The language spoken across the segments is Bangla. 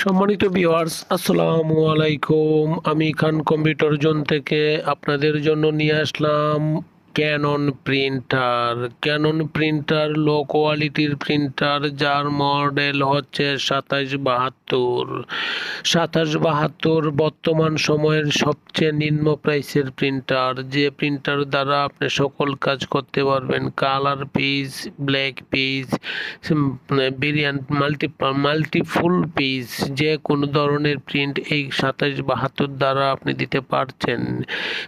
সম্মানিত ভিউয়ার্স, আসসালামু আলাইকুম। আমি খান কম্পিউটার জোন থেকে আপনাদের জন্য নিয়ে আসলাম ক্যানন প্রিন্টার লো কোয়ালিটির প্রিন্টার, যার মডেল হচ্ছে 2772 বর্তমান সময়ের সবচেয়ে নিম্ন প্রাইসের প্রিন্টার, যে প্রিন্টার দ্বারা আপনি সকল কাজ করতে পারবেন। Colour page, black page, variant, multiple page, যে কোনো ধরনের প্রিন্ট এই 2772 দ্বারা আপনি দিতে পারছেন।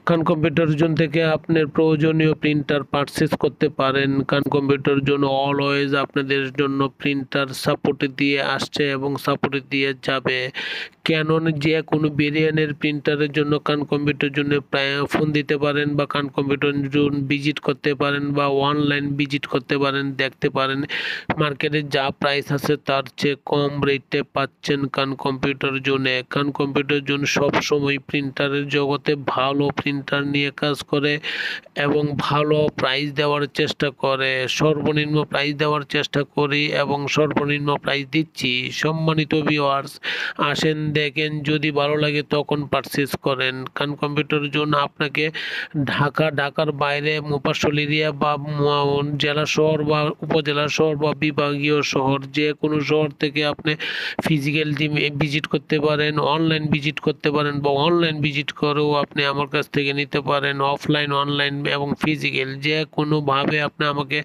খান কম্পিউটার জোন থেকে আপনার প্রয়োজনীয় প্রিন্টার পারচেজ করতে পারেন। খান কম্পিউটার জোন অলওয়েজ আপনাদের জন্য প্রিন্টার সাপোর্ট দিয়ে আসছে এবং সাপোর্ট দিয়ে যাবে। ক্যানন যে কোনো ভেরিয়েন্টের প্রিন্টারের জন্য খান কম্পিউটার জন্য প্রায় ফোন দিতে পারেন, বা খান কম্পিউটার জোন ভিজিট করতে পারেন, বা অনলাইন ভিজিট করতে পারেন, দেখতে পারেন। মার্কেটে যা প্রাইস আছে তার চেয়ে কম রেটে পাচ্ছেন খান কম্পিউটার জোনে। খান কম্পিউটার জোন সবসময় প্রিন্টারের জগতে ভালো প্রিন্টার নিয়ে কাজ করে এবং ভালো প্রাইস দেওয়ার চেষ্টা করে। সর্বনিম্ন প্রাইস দেওয়ার চেষ্টা করি এবং সর্বনিম্ন প্রাইস দিচ্ছি। সম্মানিত ভিউয়ার্স, আসেন দেখেন, যদি ভালো লাগে তখন পারচেজ করেন। খান কম্পিউটার জোন আপনাকে ঢাকার বাইরে মফস্বল এরিয়া বা জেলা শহর বা উপজেলা শহর বা বিভাগীয় শহর, যে কোনো শহর থেকে আপনি ফিজিক্যাল ভিজিট করতে পারেন, অনলাইন ভিজিট করতে পারেন, বা অনলাইন ভিজিট করেও আপনি আমার কাছ থেকে নিতে পারেন। অফলাইন, অনলাইন এবং ফিজিক্যাল যে কোনোভাবে আপনি আমাকে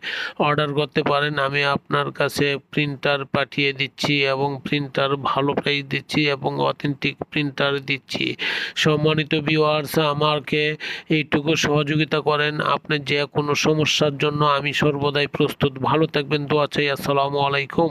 অর্ডার করতে পারেন। আমি আপনার কাছে প্রিন্টার পাঠিয়ে দিচ্ছি এবং প্রিন্টার ভালো প্রাইস দিচ্ছি এবং অথেন্টিক প্রিন্টার দিচ্ছি। সম্মানিত ভিউয়ার্স, আমাকে এইটুকু সহযোগিতা করেন। আপনি যে কোনো সমস্যার জন্য আমি সর্বদাই প্রস্তুত। ভালো থাকবেন, দোয়া চাই। আসসালামু আলাইকুম।